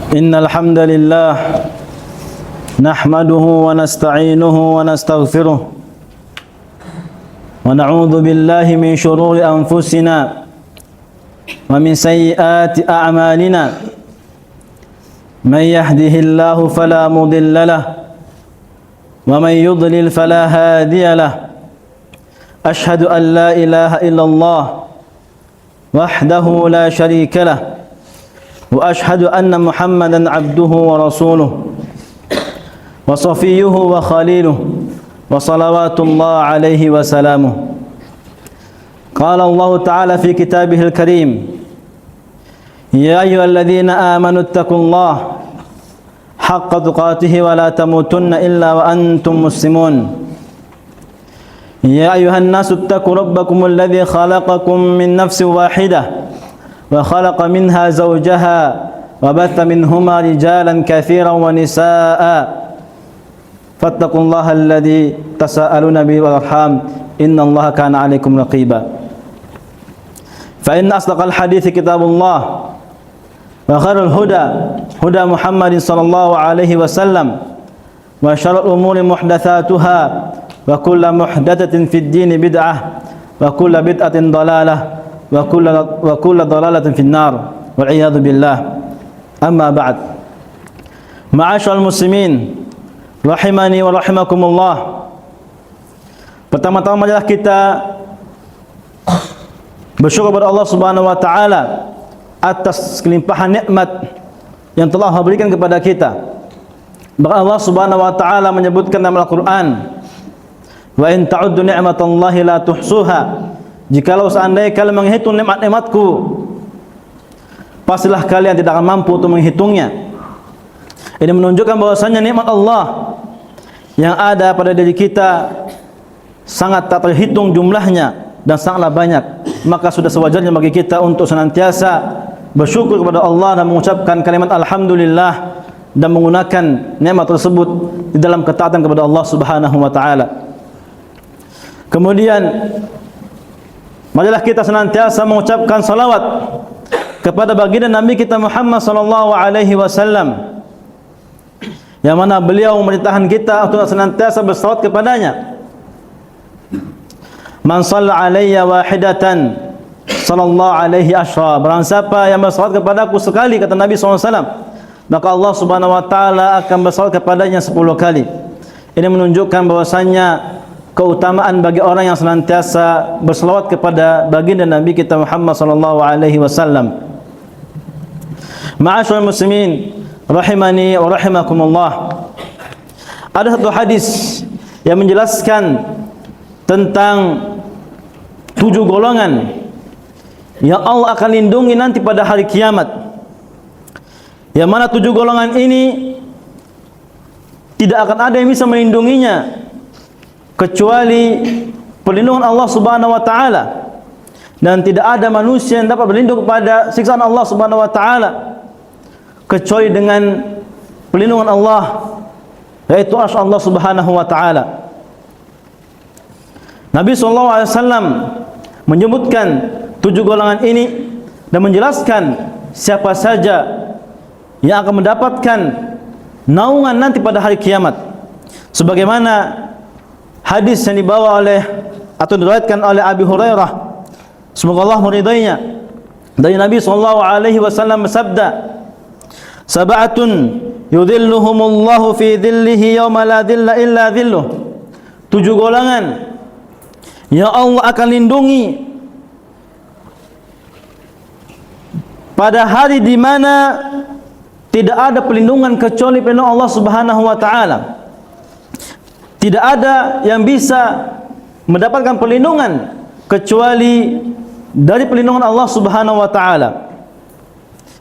إن الحمد لله نحمده ونستعينه ونستغفره ونعوذ بالله من شرور أنفسنا ومن سيئات أعمالنا من يهده الله فلا مضل له ومن يضلل فلا هادي له أشهد أن لا إله إلا الله وحده لا شريك له وأشهد أن محمدا عبده ورسوله وصفيه وخليله وصلوات الله عليه وسلامه. قال الله تعالى في كتابه الكريم: يا أيها الذين آمنوا اتقوا الله حق تقاته ولا تموتن إلا وأنتم مسلمون. يا أيها الناس اتقوا ربكم الذي خلقكم من نفس واحدة وخلق منها زوجها وبث منهما رجالا كثيرا ونساء فاتقوا الله الذي تساءلون به والأرحام إن الله كان عليكم رقيبا. فإن أصدق الحديث كتاب الله وخير الهدى هدى محمد صلى الله عليه وسلم وشر الأمور محدثاتها وكل محدثة في الدين بدعة وكل بدعة ضلالة وكل ضلالة في النار والعياذ بالله. أما بعد، معاشر المسlimin rahimani wa rahimakumullah. Pertama-tama marilah kita bersyukur kepada Allah Subhanahu wa taala atas kelimpahan nikmat yang telah Allah berikan kepada kita. Bahkan Allah Subhanahu wa taala menyebutkan dalam Al-Qur'an, wa in ta'uddu ni'matallahi la tuhsuha. Jikalau seandainya kalian menghitung nikmat-nikmatku, pastilah kalian tidak akan mampu untuk menghitungnya. Ini menunjukkan bahwasanya nikmat Allah yang ada pada diri kita sangat tak terhitung jumlahnya dan sangatlah banyak. Maka sudah sewajarnya bagi kita untuk senantiasa bersyukur kepada Allah dan mengucapkan kalimat alhamdulillah dan menggunakan nikmat tersebut di dalam ketaatan kepada Allah Subhanahu wa taala. Kemudian marilah kita senantiasa mengucapkan salawat kepada baginda Nabi kita Muhammad sallallahu alaihi wasallam, yang mana beliau memerintahkan kita untuk senantiasa bersalawat kepadanya. Man shalla alayya wahidatan sallallahu alaihi asyra. Barang siapa yang bersalawat kepadaku sekali, kata Nabi sallallahu alaihi wasallam, maka Allah Subhanahu wa taala akan bersalawat kepadanya 10 kali. Ini menunjukkan bahwasanya keutamaan bagi orang yang senantiasa berselawat kepada baginda Nabi kita Muhammad sallallahu alaihi wasallam. Ma'asyiral muslimin rahimani wa rahimakumullah. Ada satu hadis yang menjelaskan tentang 7 golongan yang Allah akan lindungi nanti pada hari kiamat. Yang mana 7 golongan ini tidak akan ada yang bisa melindunginya kecuali perlindungan Allah Subhanahu wa taala, dan tidak ada manusia yang dapat berlindung kepada siksaan Allah Subhanahu wa taala kecuali dengan perlindungan Allah, yaitu arsy Allah Subhanahu wa taala. Nabi sallallahu alaihi wasallam menyebutkan 7 golongan ini dan menjelaskan siapa saja yang akan mendapatkan naungan nanti pada hari kiamat, sebagaimana hadis yang dibawa oleh atau diriwayatkan oleh Abi Hurairah, semoga Allah meridainya, dari Nabi sallallahu alaihi wasallam bersabda, sab'atun yudhilluhumullahu fi dhillihi yawma la dhilla illa dhilluh. 7 golongan yang Allah akan lindungi pada hari di mana tidak ada perlindungan kecuali perlindungan Allah Subhanahu wa taala. Tidak ada yang bisa mendapatkan perlindungan kecuali dari perlindungan Allah Subhanahu wa taala.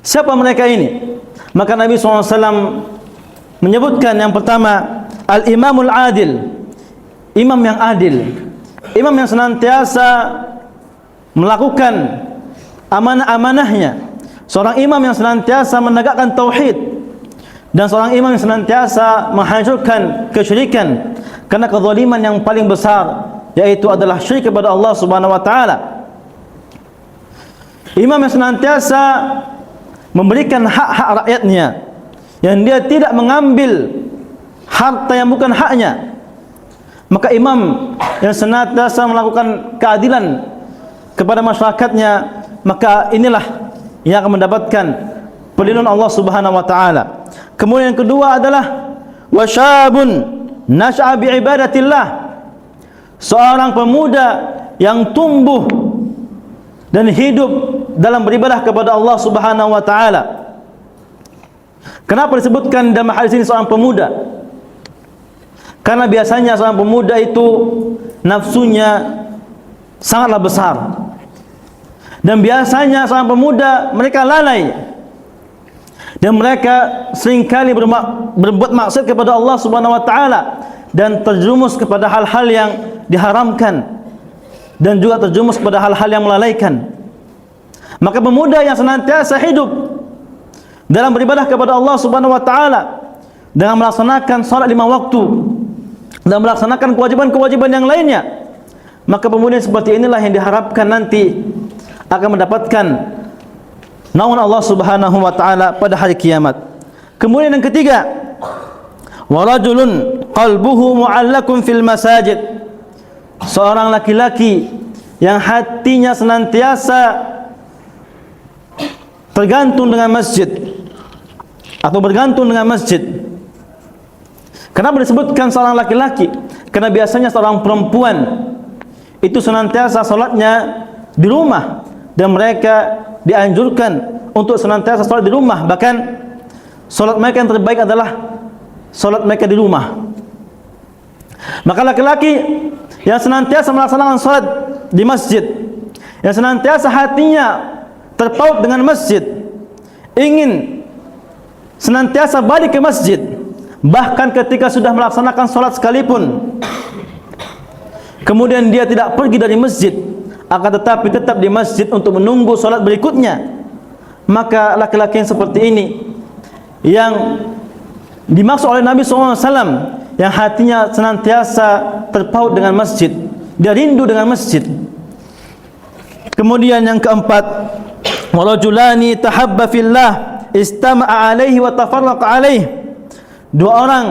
Siapa mereka ini? Maka Nabi SAW menyebutkan yang pertama, al-imamul adil, imam yang adil, imam yang senantiasa melakukan amanah-amanahnya, seorang imam yang senantiasa menegakkan tauhid, dan seorang imam yang senantiasa menghancurkan kesyirikan, karena kezaliman yang paling besar yaitu adalah syirik kepada Allah Subhanahu wa taala. Imam yang senantiasa memberikan hak-hak rakyatnya yang dia tidak mengambil harta yang bukan haknya, maka imam yang senantiasa melakukan keadilan kepada masyarakatnya, maka inilah yang akan mendapatkan perlindungan Allah Subhanahu wa taala. Kemudian yang kedua adalah wasyabun nasha'a bi ibadatillah, seorang pemuda yang tumbuh dan hidup dalam beribadah kepada Allah Subhanahu wa taala. Kenapa disebutkan dalam hadis ini seorang pemuda? Karena biasanya seorang pemuda itu nafsunya sangatlah besar, dan biasanya seorang pemuda mereka lalai, dan mereka seringkali berbuat maksiat kepada Allah Subhanahu wa taala dan terjerumus kepada hal-hal yang diharamkan, dan juga terjerumus kepada hal-hal yang melalaikan. Maka pemuda yang senantiasa hidup dalam beribadah kepada Allah Subhanahu wa taala dengan melaksanakan salat 5 waktu dan melaksanakan kewajiban-kewajiban yang lainnya, maka pemuda seperti inilah yang diharapkan nanti akan mendapatkan naungan Allah Subhanahu wa taala pada hari kiamat. Kemudian yang ketiga, warajulun qalbuhu mu'allakun fil masajid, seorang laki-laki yang hatinya senantiasa tergantung dengan masjid atau bergantung dengan masjid. Kenapa disebutkan seorang laki-laki? Karena biasanya seorang perempuan itu senantiasa salatnya di rumah, dan mereka dianjurkan untuk senantiasa salat di rumah. Bahkan salat mereka yang terbaik adalah salat mereka di rumah. Maka laki-laki yang senantiasa melaksanakan salat di masjid, yang senantiasa hatinya terpaut dengan masjid, ingin senantiasa balik ke masjid, bahkan ketika sudah melaksanakan salat sekalipun, kemudian dia tidak pergi dari masjid, akan tetapi tetap di masjid untuk menunggu salat berikutnya, maka laki-laki yang seperti ini yang dimaksud oleh Nabi SAW, yang hatinya senantiasa terpaut dengan masjid, dia rindu dengan masjid. Kemudian yang keempat, warajulani tahabba fillah istama'a alaihi wa tafarraqa alaihi, dua orang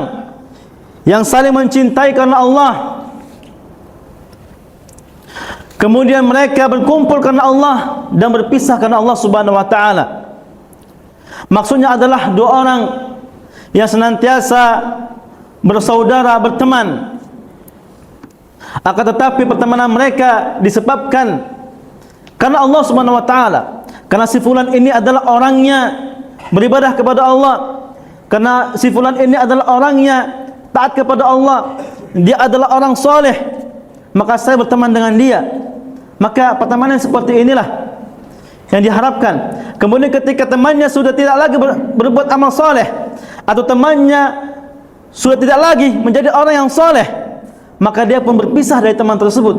yang saling mencintai karena Allah, kemudian mereka berkumpul karena Allah dan berpisah karena Allah Subhanahu wa taala. Maksudnya adalah dua orang yang senantiasa bersaudara, berteman, akan tetapi pertemanan mereka disebabkan karena Allah Subhanahu wa taala. Karena si fulan ini adalah orangnya beribadah kepada Allah, karena si fulan ini adalah orangnya taat kepada Allah, dia adalah orang soleh, maka saya berteman dengan dia. Maka pertemanan seperti inilah yang diharapkan. Kemudian ketika temannya sudah tidak lagi berbuat amal soleh, atau temannya sudah tidak lagi menjadi orang yang soleh, maka dia pun berpisah dari teman tersebut.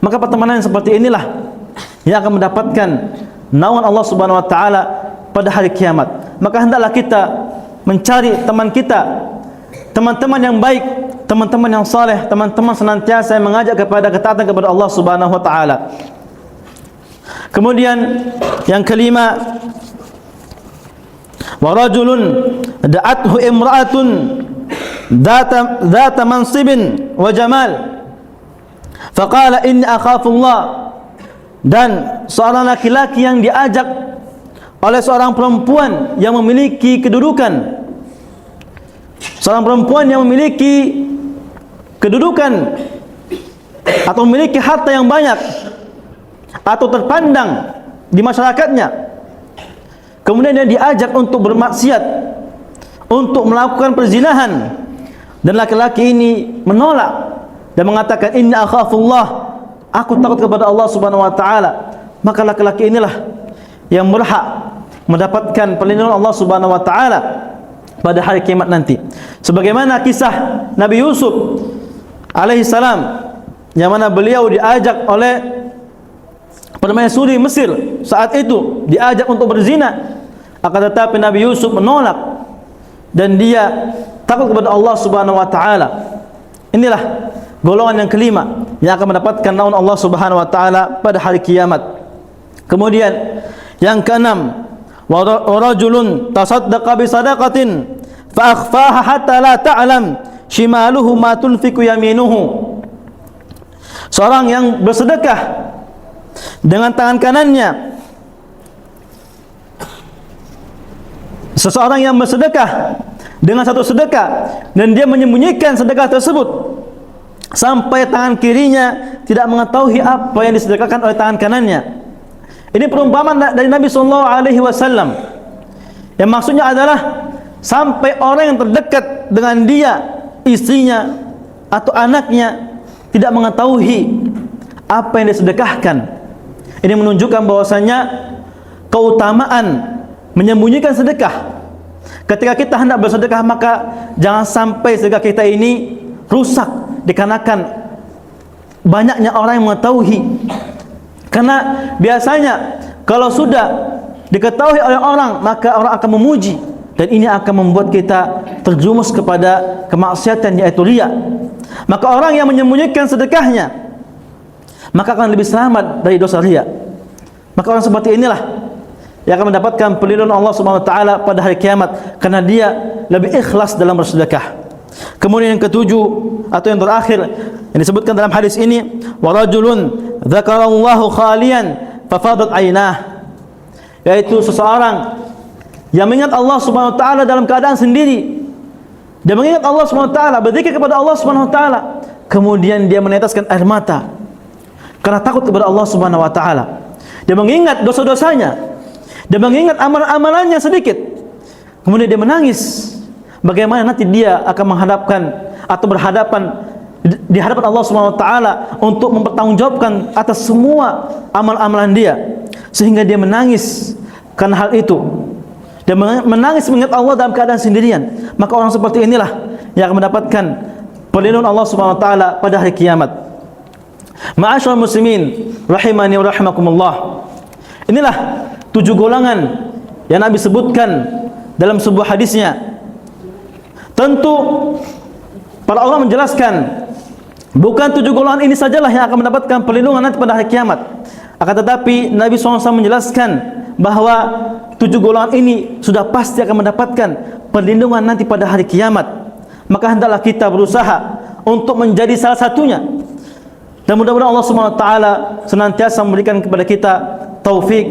Maka pertemanan yang seperti inilah yang akan mendapatkan naungan Allah Subhanahu wa taala pada hari kiamat. Maka hendaklah kita mencari teman kita, teman-teman yang baik, teman-teman yang saleh, teman-teman senantiasa yang mengajak kepada ketaatan kepada Allah Subhanahu wa taala. Kemudian yang kelima, wa rajulun da'athu imra'atun dhata mansibin wa jamal faqala inni akhafullah, dan seorang laki-laki yang diajak oleh seorang perempuan yang memiliki kedudukan, seorang perempuan yang memiliki kedudukan atau memiliki harta yang banyak atau terpandang di masyarakatnya, kemudian dia diajak untuk bermaksiat, untuk melakukan perzinahan, dan laki-laki ini menolak dan mengatakan inna akhafullah, aku takut kepada Allah Subhanahu wa taala. Maka laki-laki inilah yang berhak mendapatkan perlindungan Allah Subhanahu wa taala pada hari kiamat nanti. Sebagaimana kisah Nabi Yusuf alaihi salam, yang mana beliau diajak oleh permaisuri Mesir saat itu, diajak untuk berzina, akan tetapi Nabi Yusuf menolak dan dia takut kepada Allah Subhanahu wa taala. Inilah golongan yang kelima yang akan mendapatkan naungan Allah Subhanahu wa taala pada hari kiamat. Kemudian yang keenam, wa rajulun tasaddaqa bi sadaqatin fa akhfaha hatta la ta'lam shimaluhu ma tunfiqu yaminuhu. Seorang yang bersedekah dengan tangan kanannya, seseorang yang bersedekah dengan satu sedekah dan dia menyembunyikan sedekah tersebut sampai tangan kirinya tidak mengetahui apa yang disedekahkan oleh tangan kanannya. Ini perumpamaan dari Nabi sallallahu alaihi wasallam. Yang maksudnya adalah sampai orang yang terdekat dengan dia, istrinya atau anaknya, tidak mengetahui apa yang disedekahkan. Ini menunjukkan bahwasanya keutamaan menyembunyikan sedekah. Ketika kita hendak bersedekah, maka jangan sampai sedekah kita ini rusak dikarenakan banyaknya orang yang mengetahui. Karena biasanya kalau sudah diketahui oleh orang, maka orang akan memuji, dan ini akan membuat kita terjumus kepada kemaksiatan, yaitu riya. Maka orang yang menyembunyikan sedekahnya, maka akan lebih selamat dari dosa riya. Maka orang seperti inilah yang akan mendapatkan perlindungan Allah Subhanahu wa taala pada hari kiamat, karena dia lebih ikhlas dalam bersedekah. Kemudian yang ketujuh atau yang terakhir yang disebutkan dalam hadis ini, wa rajulun dzakarallahu khalian fafadat aynah, yaitu seseorang yang mengingat Allah Subhanahu wa taala dalam keadaan sendiri. Dia mengingat Allah Subhanahu wa taala, berzikir kepada Allah Subhanahu wa taala, kemudian dia meneteskan air mata karena takut kepada Allah Subhanahu wa taala. Dia mengingat dosa-dosanya, dia mengingat amalan-amalannya sedikit, kemudian dia menangis. Bagaimana nanti dia akan menghadapkan atau berhadapan di hadapan Allah Subhanahu wa taala untuk mempertanggungjawabkan atas semua amal-amalan dia, sehingga dia menangis karena hal itu. Dia menangis mengingat Allah dalam keadaan sendirian. Maka orang seperti inilah yang akan mendapatkan perlindungan Allah Subhanahu wa taala pada hari kiamat. Ma'asyiral muslimin rahimani wa rahimakumullah. Inilah 7 golongan yang Nabi sebutkan dalam sebuah hadisnya. Tentu para ulama menjelaskan, bukan 7 golongan ini sajalah yang akan mendapatkan perlindungan nanti pada hari kiamat. Akan tetapi Nabi SAW menjelaskan bahwa 7 golongan ini sudah pasti akan mendapatkan perlindungan nanti pada hari kiamat. Maka hendaklah kita berusaha untuk menjadi salah satunya. Dan mudah-mudahan Allah Subhanahu wa taala senantiasa memberikan kepada kita taufik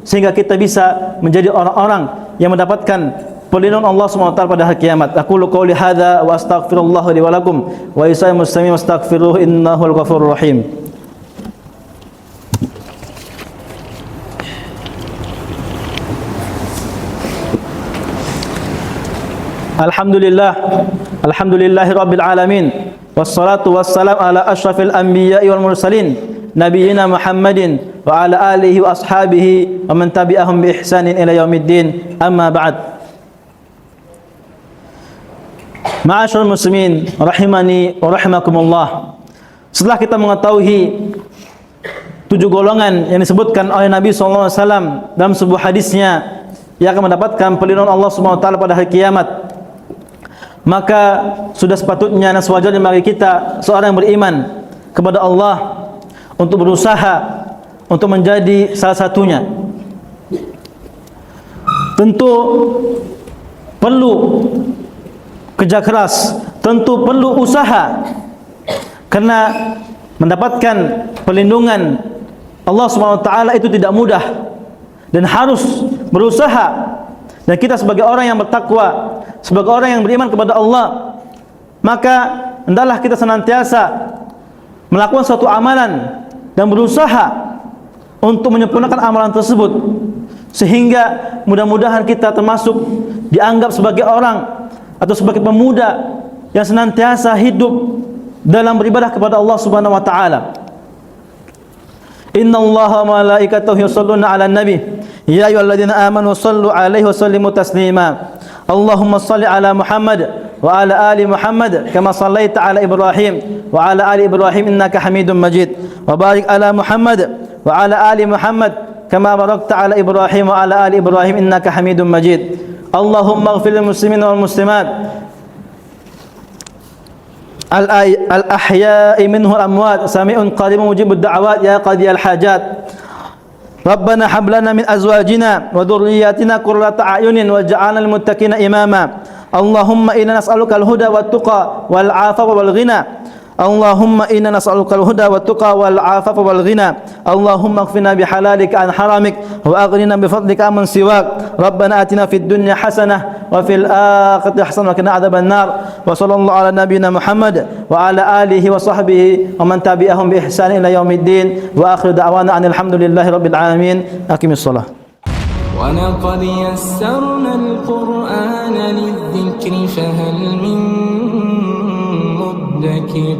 sehingga kita bisa menjadi orang-orang yang mendapatkan perlindungan Allah Subhanahu wa taala pada hari kiamat. Aqulu qouli hadza wa astaghfirullah li wa lakum wa lisa'il muslimin wastaghfiruhu innahul ghafurur rahim. Alhamdulillahi rabbil alamin, wassalatu wassalam ala asyrafil anbiya'i wal mursalin, nabiyina Muhammadin wa ala alihi wa ashabihi wa man tabi'ahum bi ihsanin ila yaumiddin. Amma ba'd. Ma'asyiral muslimin rahimani wa rahimakumullah. Setelah kita mengetahui 7 golongan yang disebutkan oleh Nabi sallallahu alaihi wasallam dalam sebuah hadisnya yang akan mendapatkan perlindungan Allah Subhanahu wa taala pada hari kiamat, maka sudah sepatutnya dan sewajarnya bagi kita seorang yang beriman kepada Allah untuk berusaha untuk menjadi salah satunya. Tentu perlu kerja keras, tentu perlu usaha, karena mendapatkan perlindungan Allah Subhanahu wa taala itu tidak mudah dan harus berusaha. Dan kita sebagai orang yang bertakwa, sebagai orang yang beriman kepada Allah, maka hendaklah kita senantiasa melakukan suatu amalan dan berusaha untuk menyempurnakan amalan tersebut, sehingga mudah-mudahan kita termasuk dianggap sebagai orang atau sebagai pemuda yang senantiasa hidup dalam beribadah kepada Allah Subhanahu wa taala. Innallaha wa malaikatahu yusholluna 'alan nabi ya ayyuhalladzina amanu shallu 'alaihi wa sallimu taslima. Allahumma shalli 'ala Muhammad wa 'ala ali Muhammad kama shallaita 'ala Ibrahim wa 'ala ali Ibrahim innaka Hamidum Majid. Wa barik 'ala Muhammad wa 'ala ali Muhammad kama barakta 'ala Ibrahim wa 'ala ali Ibrahim innaka Hamidum Majid. Allahumma ighfir lil muslimin wal muslimat al-ahya'i minhu al-amwat sami'un qaribun mujibud da'awat ya qadiyal hajat. Rabbana hab lana min azwajina wa dhurriyyatina qurrata a'yunin waj'alna lil muttaqina imama. Allahumma inna nas'aluka al-huda wat tuqa wal 'afafa wal ghina. Allahumma inna nas'aluka al-huda wat tuqa wal 'afafa wal ghina. Allahumma ighfirna bihalalika an haramik wa aghnina bi fadlika amman siwak. Rabbana atina fid dunya hasanah wa fil akhirati hasanah wa qina adzaban nar. Wa sallallahu ala nabiyyina Muhammad wa ala alihi wa sahbihi wa man tabi'ahum bi ihsan ila yaumiddin. Wa akhiru da'wana anil hamdulillahi rabbil alamin. Aqimis shalah. ولقد يسرنا القرآن للذكر فهل من مدكر